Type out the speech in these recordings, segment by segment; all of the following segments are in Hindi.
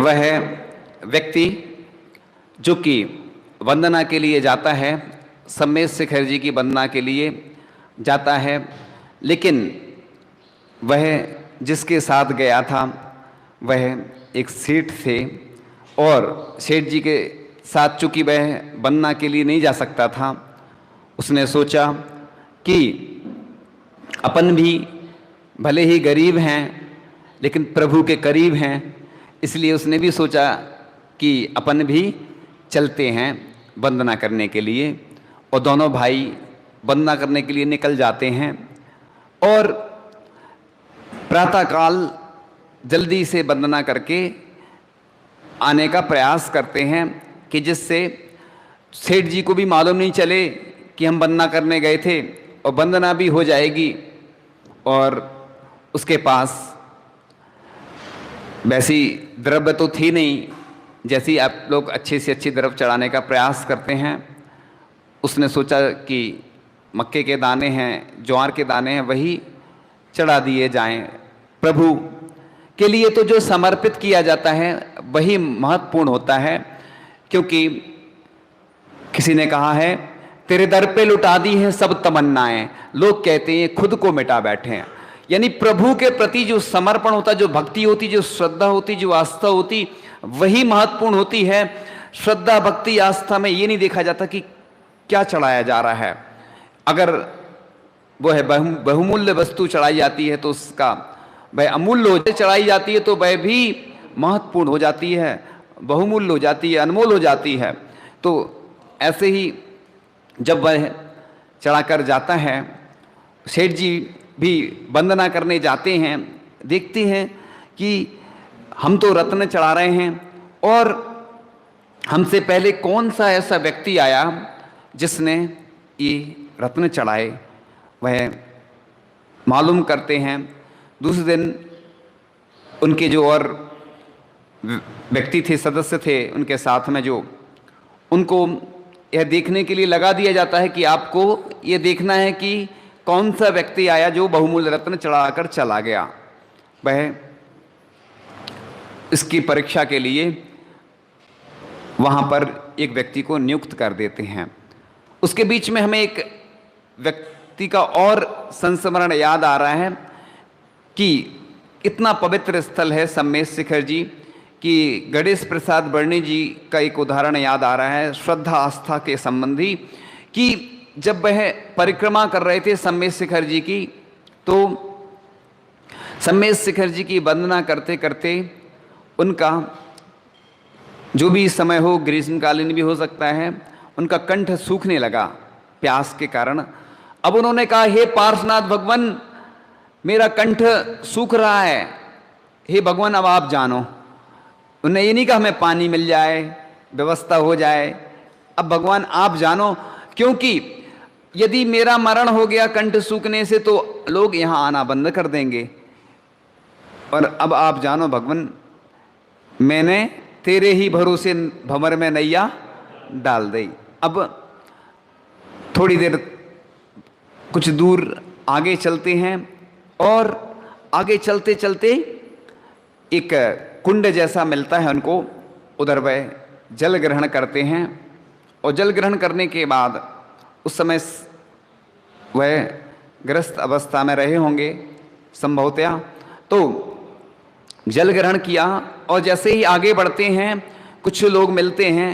वह व्यक्ति जो कि वंदना के लिए जाता है, सम्मेद शिखर जी की वंदना के लिए जाता है, लेकिन वह जिसके साथ गया था वह एक सेठ थे और सेठ जी के साथ चूंकि वह वंदना के लिए नहीं जा सकता था, उसने सोचा कि अपन भी भले ही गरीब हैं लेकिन प्रभु के करीब हैं, इसलिए उसने भी सोचा कि अपन भी चलते हैं वंदना करने के लिए। और दोनों भाई वंदना करने के लिए निकल जाते हैं और प्रातःकाल जल्दी से वंदना करके आने का प्रयास करते हैं कि जिससे सेठ जी को भी मालूम नहीं चले कि हम वंदना करने गए थे, और वंदना भी हो जाएगी और उसके पास वैसी द्रव्य तो थी नहीं जैसी आप लोग अच्छी से अच्छी द्रव्य चढ़ाने का प्रयास करते हैं। उसने सोचा कि मक्के के दाने हैं, ज्वार के दाने हैं, वही चढ़ा दिए जाएं। प्रभु के लिए तो जो समर्पित किया जाता है वही महत्वपूर्ण होता है, क्योंकि किसी ने कहा है तेरे दर पे लुटा दी है सब तमन्नाएं, लोग कहते हैं खुद को मिटा बैठे हैं। यानी प्रभु के प्रति जो समर्पण होता, जो भक्ति होती, जो श्रद्धा होती, जो आस्था होती, वही महत्वपूर्ण होती है। श्रद्धा भक्ति आस्था में ये नहीं देखा जाता कि क्या चढ़ाया जा रहा है। अगर वो है बहुमूल्य वस्तु चढ़ाई जाती है तो उसका वह अमूल्य हो चढ़ाई जाती है तो वह भी महत्वपूर्ण हो जाती है, बहुमूल्य हो जाती है, अनमोल हो जाती है। तो ऐसे ही जब वह चढ़ाकर जाता है, सेठ जी भी वंदना करने जाते हैं, देखते हैं कि हम तो रत्न चढ़ा रहे हैं और हमसे पहले कौन सा ऐसा व्यक्ति आया जिसने ये रत्न चढ़ाए। वह मालूम करते हैं। दूसरे दिन उनके जो और व्यक्ति थे, सदस्य थे उनके साथ में, जो उनको यह देखने के लिए लगा दिया जाता है कि आपको ये देखना है कि कौन सा व्यक्ति आया जो बहुमूल्य रत्न चढ़ाकर चला गया। वह इसकी परीक्षा के लिए वहाँ पर एक व्यक्ति को नियुक्त कर देते हैं। उसके बीच में हमें एक व्यक्ति का और संस्मरण याद आ रहा है कि इतना पवित्र स्थल है सम्मेद शिखर जी कि गणेश प्रसाद वर्णी जी का एक उदाहरण याद आ रहा है श्रद्धा आस्था के संबंधी, कि जब वह परिक्रमा कर रहे थे सम्मेद शिखर जी की, तो सम्मेद शिखर जी की वंदना करते करते उनका जो भी समय हो, ग्रीष्मकालीन भी हो सकता है, उनका कंठ सूखने लगा प्यास के कारण। अब उन्होंने कहा, हे पार्श्वनाथ भगवान, मेरा कंठ सूख रहा है, हे भगवान अब आप जानो। उन्हें ये नहीं कहा हमें पानी मिल जाए, व्यवस्था हो जाए, अब भगवान आप जानो, क्योंकि यदि मेरा मरण हो गया कंठ सूखने से तो लोग यहाँ आना बंद कर देंगे, और अब आप जानो भगवान, मैंने तेरे ही भरोसे भंवर में नैया डाल दी। अब थोड़ी देर कुछ दूर आगे चलते हैं और आगे चलते चलते एक कुंड जैसा मिलता है उनको, उधर वह जल ग्रहण करते हैं। और जल ग्रहण करने के बाद उस समय वह ग्रस्त अवस्था में रहे होंगे संभवतया, तो जल ग्रहण किया और जैसे ही आगे बढ़ते हैं कुछ लोग मिलते हैं,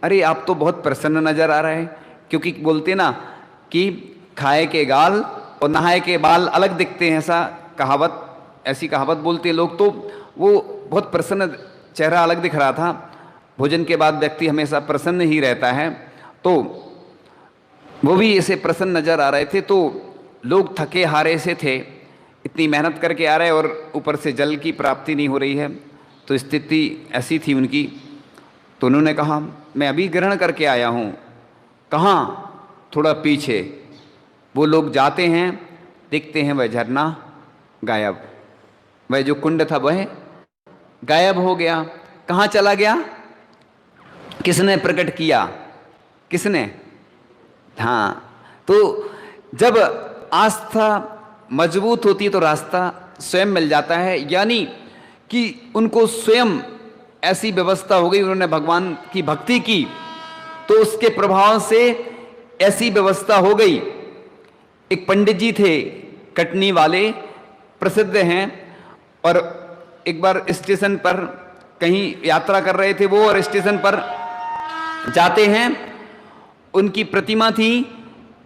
अरे आप तो बहुत प्रसन्न नजर आ रहे हैं, क्योंकि बोलते ना कि खाए के गाल और नहाए के बाल अलग दिखते हैं, ऐसी कहावत बोलते हैं लोग। तो वो बहुत प्रसन्न, चेहरा अलग दिख रहा था। भोजन के बाद व्यक्ति हमेशा प्रसन्न ही रहता है, तो वो भी ऐसे प्रसन्न नजर आ रहे थे। तो लोग थके हारे से थे, इतनी मेहनत करके आ रहे और ऊपर से जल की प्राप्ति नहीं हो रही है, तो स्थिति ऐसी थी उनकी। तो उन्होंने कहा, मैं अभी ग्रहण करके आया हूँ। कहाँ? थोड़ा पीछे। वो लोग जाते हैं, देखते हैं वह झरना गायब, वह जो कुंड था वह गायब हो गया। कहाँ चला गया? किसने प्रकट किया? किसने? हाँ, तो जब आस्था मजबूत होती है तो रास्ता स्वयं मिल जाता है, यानी कि उनको स्वयं ऐसी व्यवस्था हो गई, उन्होंने भगवान की भक्ति की तो उसके प्रभाव से ऐसी व्यवस्था हो गई। एक पंडित जी थे कटनी वाले, प्रसिद्ध हैं, और एक बार स्टेशन पर कहीं यात्रा कर रहे थे वो, और स्टेशन पर जाते हैं, उनकी प्रतिमा थी,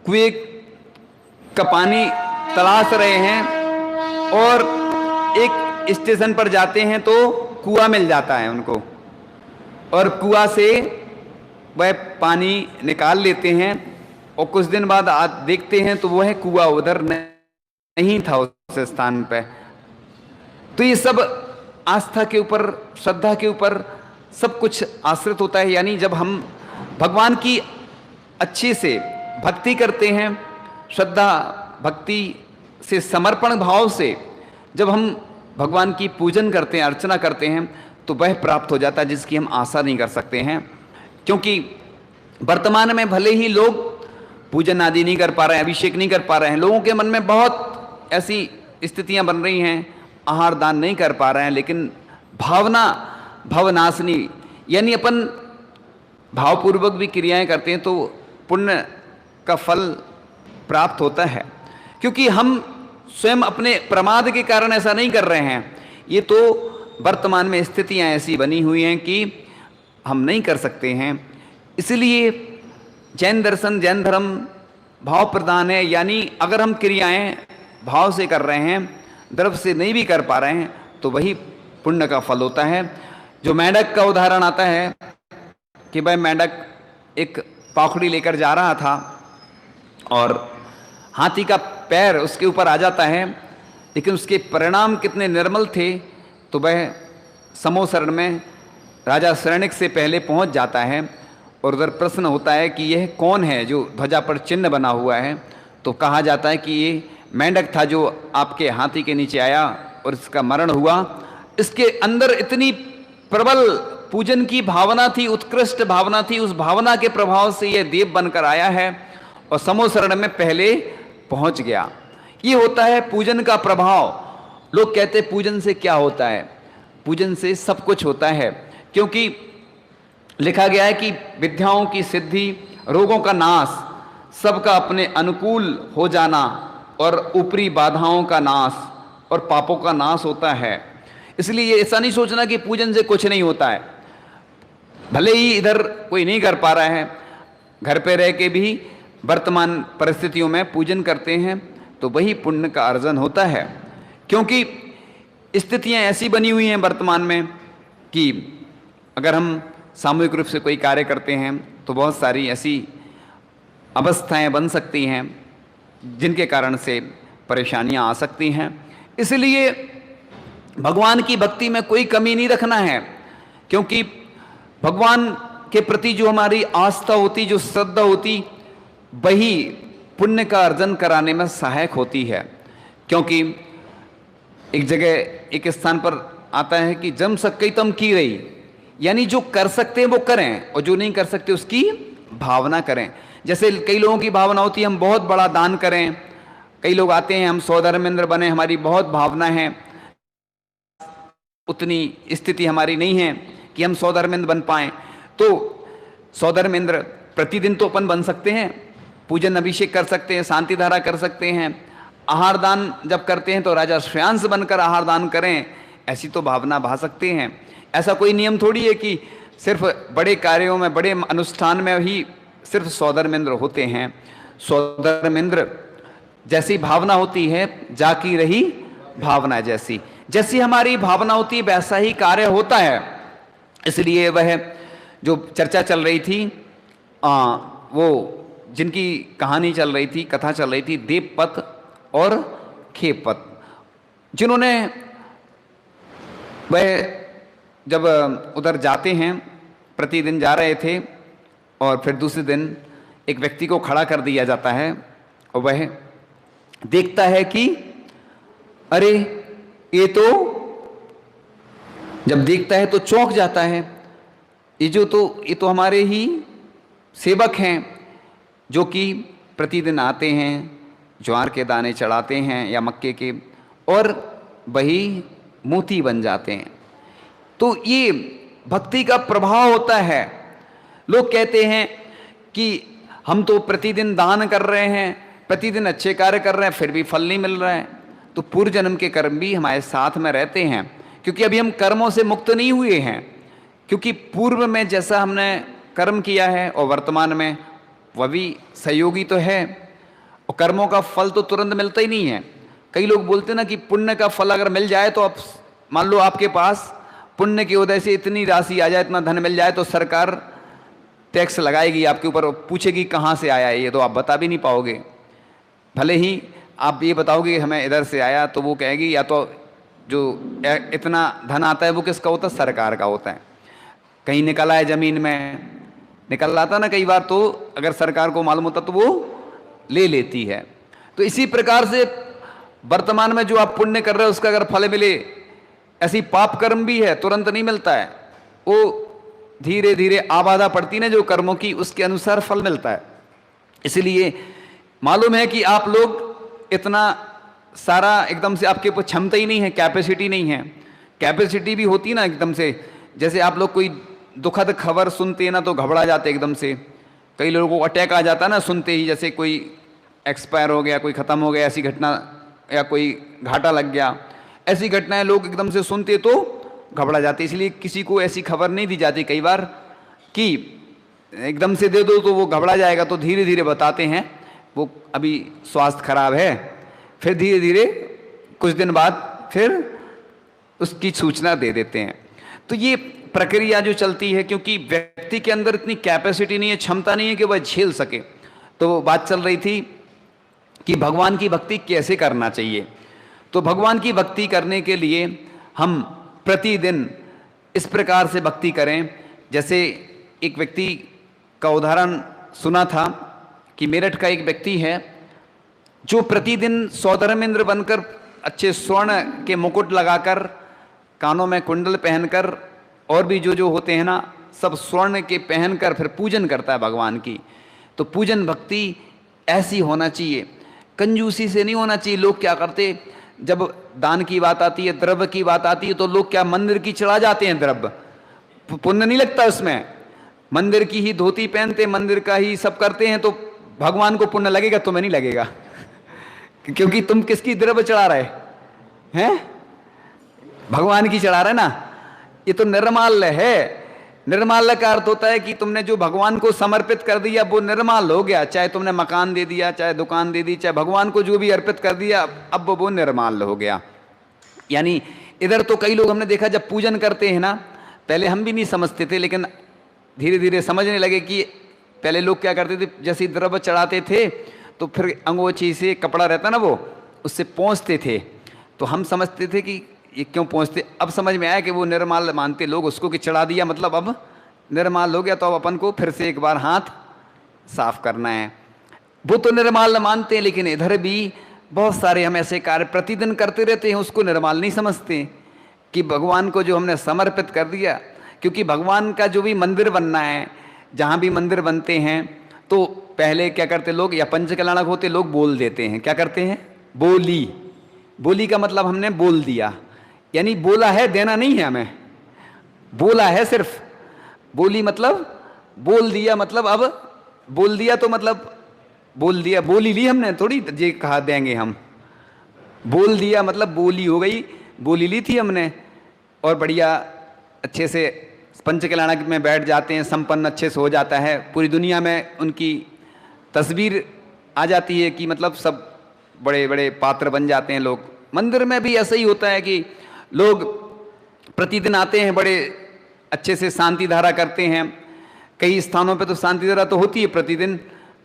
कुएं का पानी तलाश रहे हैं, और एक स्टेशन पर जाते हैं तो कुआं मिल जाता है उनको, और कुआं से वह पानी निकाल लेते हैं, और कुछ दिन बाद देखते हैं तो वह कुआं उधर नहीं था उस स्थान पे। तो ये सब आस्था के ऊपर, श्रद्धा के ऊपर सब कुछ आश्रित होता है। यानी जब हम भगवान की अच्छे से भक्ति करते हैं, श्रद्धा भक्ति से, समर्पण भाव से जब हम भगवान की पूजन करते हैं, अर्चना करते हैं, तो वह प्राप्त हो जाता है जिसकी हम आशा नहीं कर सकते हैं। क्योंकि वर्तमान में भले ही लोग पूजन आदि नहीं कर पा रहे हैं, अभिषेक नहीं कर पा रहे हैं, लोगों के मन में बहुत ऐसी स्थितियां बन रही हैं, आहार दान नहीं कर पा रहे हैं, लेकिन भावना भवनाशनी, यानी अपन भावपूर्वक भी क्रियाएं करते हैं तो पुण्य का फल प्राप्त होता है। क्योंकि हम स्वयं अपने प्रमाद के कारण ऐसा नहीं कर रहे हैं, ये तो वर्तमान में स्थितियां ऐसी बनी हुई हैं कि हम नहीं कर सकते हैं। इसलिए जैन दर्शन, जैन धर्म भाव प्रधान है। यानी अगर हम क्रियाएं भाव से कर रहे हैं, द्रव्य से नहीं भी कर पा रहे हैं, तो वही पुण्य का फल होता है। जो मेंढक का उदाहरण आता है कि भाई मेंढक एक पाखुड़ी लेकर जा रहा था और हाथी का पैर उसके ऊपर आ जाता है, लेकिन उसके परिणाम कितने निर्मल थे, तो वह समोसरण में राजा शरणिक से पहले पहुंच जाता है, और उधर प्रश्न होता है कि यह कौन है जो ध्वजा पर चिन्ह बना हुआ है। तो कहा जाता है कि ये मेंढक था जो आपके हाथी के नीचे आया और इसका मरण हुआ। इसके अंदर इतनी प्रबल पूजन की भावना थी, उत्कृष्ट भावना थी, उस भावना के प्रभाव से यह देव बनकर आया है और समोसरण में पहले पहुंच गया। ये होता है पूजन का प्रभाव। लोग कहते हैं पूजन से क्या होता है? पूजन से सब कुछ होता है, क्योंकि लिखा गया है कि विद्याओं की सिद्धि, रोगों का नाश, सबका अपने अनुकूल हो जाना, और ऊपरी बाधाओं का नाश और पापों का नाश होता है। इसलिए ऐसा नहीं सोचना कि पूजन से कुछ नहीं होता है। भले ही इधर कोई नहीं कर पा रहा है, घर पे रह के भी वर्तमान परिस्थितियों में पूजन करते हैं, तो वही पुण्य का अर्जन होता है। क्योंकि स्थितियां ऐसी बनी हुई हैं वर्तमान में कि अगर हम सामूहिक रूप से कोई कार्य करते हैं तो बहुत सारी ऐसी अवस्थाएं बन सकती हैं जिनके कारण से परेशानियां आ सकती हैं। इसलिए भगवान की भक्ति में कोई कमी नहीं रखना है, क्योंकि भगवान के प्रति जो हमारी आस्था होती, जो श्रद्धा होती, वही पुण्य का अर्जन कराने में सहायक होती है। क्योंकि एक जगह एक स्थान पर आता है कि जम सकई तम की रही, यानी जो कर सकते हैं वो करें और जो नहीं कर सकते उसकी भावना करें। जैसे कई लोगों की भावना होती है हम बहुत बड़ा दान करें, कई लोग आते हैं हम सौधर्मेंद्र बने, हमारी बहुत भावना है, उतनी स्थिति हमारी नहीं है कि हम सौधर्मेंद्र बन पाएं। तो सौधर्मेंद्र प्रतिदिन तो अपन बन सकते हैं, पूजन अभिषेक कर सकते हैं, शांति धारा कर सकते हैं, आहार दान जब करते हैं तो राजा श्रेयांश बनकर आहार दान करें, ऐसी तो भावना भा सकते हैं। ऐसा कोई नियम थोड़ी है कि सिर्फ बड़े कार्यों में, बड़े अनुष्ठान में ही सिर्फ सौधर्मेंद्र होते हैं। सौधर्मेंद्र जैसी भावना होती है, जाकी रही भावना जैसी, जैसी हमारी भावना होती है वैसा ही कार्य होता है। इसलिए वह जो चर्चा चल रही थी, वो जिनकी कहानी चल रही थी, कथा चल रही थी, देवपथ और खेपथ, जिन्होंने वह जब उधर जाते हैं, प्रतिदिन जा रहे थे, और फिर दूसरे दिन एक व्यक्ति को खड़ा कर दिया जाता है और वह देखता है कि अरे ये जब देखता है तो चौंक जाता है, ये तो हमारे ही सेवक हैं जो कि प्रतिदिन आते हैं, ज्वार के दाने चढ़ाते हैं या मक्के के, और वही मोती बन जाते हैं। तो ये भक्ति का प्रभाव होता है। लोग कहते हैं कि हम तो प्रतिदिन दान कर रहे हैं, प्रतिदिन अच्छे कार्य कर रहे हैं, फिर भी फल नहीं मिल रहा है। तो पूर्व जन्म के कर्म भी हमारे साथ में रहते हैं, क्योंकि अभी हम कर्मों से मुक्त नहीं हुए हैं। क्योंकि पूर्व में जैसा हमने कर्म किया है और वर्तमान में वह भी सहयोगी तो है, और कर्मों का फल तो तुरंत मिलता ही नहीं है। कई लोग बोलते हैं ना कि पुण्य का फल अगर मिल जाए तो अब मान लो आपके पास पुण्य की वजह से इतनी राशि आ जाए, इतना धन मिल जाए, तो सरकार टैक्स लगाएगी आपके ऊपर और पूछेगी कहाँ से आया है ये, तो आप बता भी नहीं पाओगे। भले ही आप ये बताओगे हमें इधर से आया, तो वो कहेगी या तो जो इतना धन आता है वो किसका होता है, सरकार का होता है। कहीं निकला है जमीन में, निकल आता ना कई बार, तो अगर सरकार को मालूम होता तो वो ले लेती है। तो इसी प्रकार से वर्तमान में जो आप पुण्य कर रहे हो उसका अगर फल मिले, ऐसी पाप कर्म भी है, तुरंत नहीं मिलता है, वो धीरे धीरे आबादा पड़ती ना जो कर्मों की, उसके अनुसार फल मिलता है। इसलिए मालूम है कि आप लोग इतना सारा एकदम से आपके ऊपर क्षमता ही नहीं है, कैपेसिटी नहीं है। कैपेसिटी भी होती ना एकदम से, जैसे आप लोग कोई दुखद खबर सुनते हैं ना तो घबरा जाते एकदम से। कई लोगों को अटैक आ जाता है ना सुनते ही, जैसे कोई एक्सपायर हो गया, कोई ख़त्म हो गया, ऐसी घटना, या कोई घाटा लग गया, ऐसी घटनाएं लोग एकदम से सुनते तो घबरा जाते। इसलिए किसी को ऐसी खबर नहीं दी जाती कई बार कि एकदम से दे दो तो वो घबरा जाएगा, तो धीरे धीरे बताते हैं वो अभी स्वास्थ्य खराब है, फिर धीरे धीरे कुछ दिन बाद फिर उसकी सूचना दे देते हैं। तो ये प्रक्रिया जो चलती है, क्योंकि व्यक्ति के अंदर इतनी कैपेसिटी नहीं है, क्षमता नहीं है कि वह झेल सके। तो बात चल रही थी कि भगवान की भक्ति कैसे करना चाहिए। तो भगवान की भक्ति करने के लिए हम प्रतिदिन इस प्रकार से भक्ति करें। जैसे एक व्यक्ति का उदाहरण सुना था कि मेरठ का एक व्यक्ति है जो प्रतिदिन सौधर्मेंद्र बनकर, अच्छे स्वर्ण के मुकुट लगाकर, कानों में कुंडल पहनकर, और भी जो जो होते हैं ना सब स्वर्ण के पहनकर फिर पूजन करता है भगवान की। तो पूजन भक्ति ऐसी होना चाहिए, कंजूसी से नहीं होना चाहिए। लोग क्या करते, जब दान की बात आती है, द्रव्य की बात आती है, तो लोग क्या मंदिर की चढ़ा जाते हैं द्रव्य, पुण्य नहीं लगता उसमें। मंदिर की ही धोती पहनते, मंदिर का ही सब करते हैं, तो भगवान को पुण्य लगेगा, तुम्हें नहीं लगेगा क्योंकि तुम किसकी द्रव्य चढ़ा रहे हैं, भगवान की चढ़ा रहे ना। ये तो निर्माल्य है। निर्माल्य का अर्थ होता है कि तुमने जो भगवान को समर्पित कर दिया वो निर्माल हो गया। चाहे तुमने मकान दे दिया, चाहे दुकान दे दी, चाहे भगवान को जो भी अर्पित कर दिया, अब वो निर्माल हो गया। यानी इधर तो कई लोग हमने देखा जब पूजन करते हैं ना, पहले हम भी नहीं समझते थे, लेकिन धीरे धीरे समझने लगे कि पहले लोग क्या करते थे, जैसे द्रव्य चढ़ाते थे तो फिर अंगोछी से कपड़ा रहता ना वो, उससे पोंछते थे। तो हम समझते थे कि ये क्यों पोंछते, अब समझ में आया कि वो निर्माल मानते लोग उसको, कि चढ़ा दिया मतलब अब निर्माल हो गया, तो अब अपन को फिर से एक बार हाथ साफ करना है। वो तो निर्माल मानते हैं, लेकिन इधर भी बहुत सारे हम ऐसे कार्य प्रतिदिन करते रहते हैं, उसको निर्माल नहीं समझते कि भगवान को जो हमने समर्पित कर दिया। क्योंकि भगवान का जो भी मंदिर बनना है, जहाँ भी मंदिर बनते हैं, तो पहले क्या करते लोग, या पंचकल्याणक होते लोग बोल देते हैं। क्या करते हैं, बोली। बोली का मतलब हमने बोल दिया, यानी बोला है, देना नहीं है हमें, बोला है सिर्फ। बोली मतलब बोल दिया, मतलब अब बोल दिया तो मतलब बोल दिया, बोली ली हमने, थोड़ी ये कहा देंगे हम। बोल दिया मतलब बोली हो गई, बोली ली थी हमने, और बढ़िया अच्छे से पंचकल्याणक में बैठ जाते हैं, संपन्न अच्छे से हो जाता है, पूरी दुनिया में उनकी तस्वीर आ जाती है कि मतलब सब बड़े बड़े पात्र बन जाते हैं लोग। मंदिर में भी ऐसा ही होता है कि लोग प्रतिदिन आते हैं, बड़े अच्छे से शांति धारा करते हैं। कई स्थानों पे तो शांति धारा तो होती है प्रतिदिन,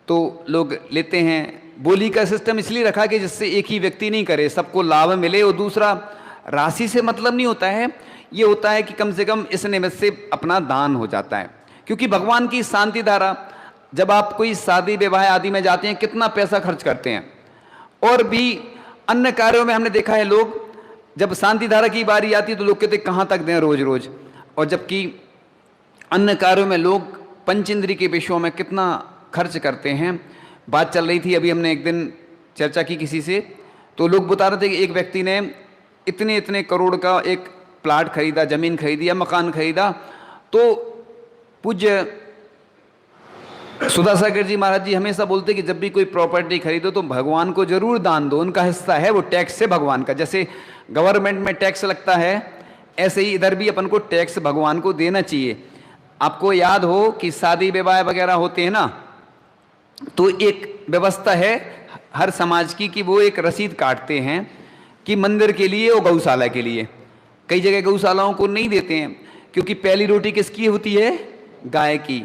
तो लोग लेते हैं। बोली का सिस्टम इसलिए रखा कि जिससे एक ही व्यक्ति नहीं करे, सबको लाभ मिले। और दूसरा, राशि से मतलब नहीं होता है, ये होता है कि कम से कम इस निमित्त से अपना दान हो जाता है। क्योंकि भगवान की शांति धारा, जब आप कोई शादी विवाह आदि में जाते हैं, कितना पैसा खर्च करते हैं। और भी अन्य कार्यों में हमने देखा है, लोग जब शांति धारा की बारी आती है तो लोग कहते कहाँ तक दें रोज रोज। और जबकि अन्य कार्यों में लोग पंचेंद्रिय के विषयों में कितना खर्च करते हैं। बात चल रही थी, अभी हमने एक दिन चर्चा की किसी से, तो लोग बता रहे थे कि एक व्यक्ति ने इतने इतने करोड़ का एक प्लाट खरीदा, जमीन खरीदी या मकान खरीदा, तो पूज्य सुधासागर जी महाराज जी हमेशा बोलते कि जब भी कोई प्रॉपर्टी खरीदो तो भगवान को जरूर दान दो, उनका हिस्सा है वो टैक्स से भगवान का। जैसे गवर्नमेंट में टैक्स लगता है, ऐसे ही इधर भी अपन को टैक्स भगवान को देना चाहिए। आपको याद हो कि शादी विवाह वगैरह होते हैं ना, तो एक व्यवस्था है हर समाज की कि वो एक रसीद काटते हैं कि मंदिर के लिए और गौशाला के लिए। कई जगह गौशालाओं को नहीं देते हैं क्योंकि पहली रोटी किसकी होती है? गाय की।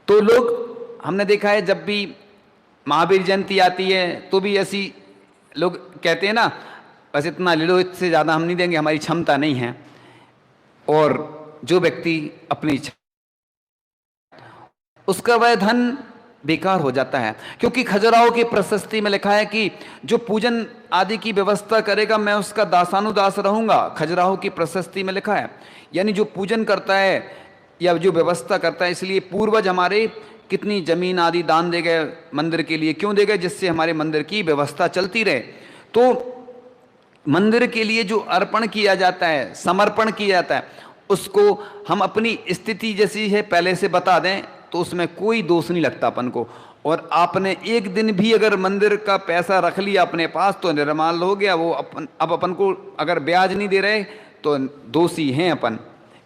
तो लोग, हमने देखा है जब भी महावीर जयंती आती है तो भी ऐसी लोग कहते हैं ना, बस इतना ले लो, इससे ज़्यादा हम नहीं देंगे, हमारी क्षमता नहीं है। और जो व्यक्ति अपनी उसका वह धन बेकार हो जाता है, क्योंकि खजुराहो की प्रशस्ति में लिखा है कि जो पूजन आदि की व्यवस्था करेगा मैं उसका दासानुदास रहूंगा। खजुराहो की प्रशस्ति में लिखा है, यानी जो पूजन करता है या जो व्यवस्था करता है, इसलिए पूर्वज हमारे कितनी जमीन आदि दान दे गए मंदिर के लिए। क्यों दे गए? जिससे हमारे मंदिर की व्यवस्था चलती रहे। तो मंदिर के लिए जो अर्पण किया जाता है, समर्पण किया जाता है, उसको हम अपनी स्थिति जैसी है पहले से बता दें तो उसमें कोई दोष नहीं लगता अपन को। और आपने एक दिन भी अगर मंदिर का पैसा रख लिया अपने पास तो निर्माल हो गया वो। अब अपन को अगर ब्याज नहीं दे रहे तो दोषी हैं अपन।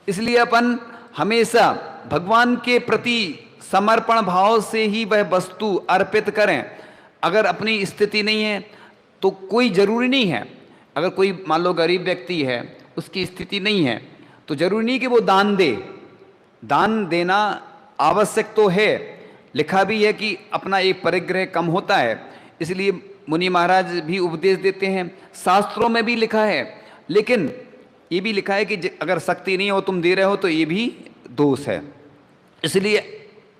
इसलिए अपन हमेशा भगवान के प्रति समर्पण भाव से ही वह वस्तु अर्पित करें। अगर अपनी स्थिति नहीं है तो कोई जरूरी नहीं है, अगर कोई मान लो गरीब व्यक्ति है, उसकी स्थिति नहीं है, तो जरूरी नहीं कि वो दान दे। दान देना आवश्यक तो है, लिखा भी है कि अपना एक परिग्रह कम होता है, इसलिए मुनि महाराज भी उपदेश देते हैं, शास्त्रों में भी लिखा है। लेकिन ये भी लिखा है कि अगर शक्ति नहीं हो तुम दे रहे हो तो ये भी दोष है। इसलिए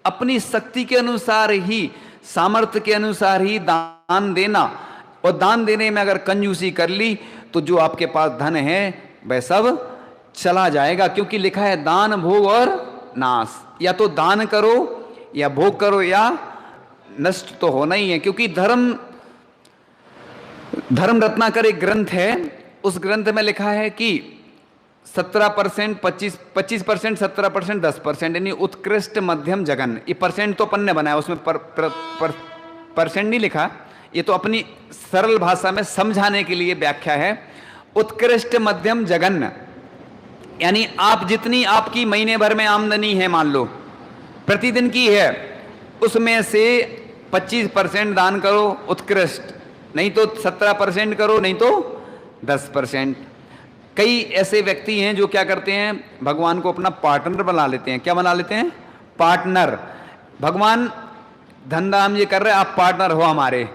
अपनी शक्ति के अनुसार ही, सामर्थ्य के अनुसार ही दान देना। और दान देने में अगर कंजूसी कर ली तो जो आपके पास धन है वह सब चला जाएगा, क्योंकि लिखा है दान भोग और नाश। या तो दान करो या भोग करो या नष्ट तो होना ही है। क्योंकि धर्म रत्नाकर एक ग्रंथ है, उस ग्रंथ में लिखा है कि 17%, 25%, 17%, 10%, यानी उत्कृष्ट मध्यम जघन। ये परसेंट तो अपन ने बनाया, उसमें परसेंट नहीं लिखा, ये तो अपनी सरल भाषा में समझाने के लिए व्याख्या है। उत्कृष्ट मध्यम जघन यानी आप जितनी आपकी महीने भर में आमदनी है, मान लो प्रतिदिन की है, उसमें से 25% दान करो उत्कृष्ट, नहीं तो 17% करो, नहीं तो 10%। कई ऐसे व्यक्ति हैं जो क्या करते हैं, भगवान को अपना पार्टनर बना लेते हैं। क्या बना लेते हैं? पार्टनर। भगवान धंधा हम ये कर रहे हैं, आप पार्टनर हो हमारे।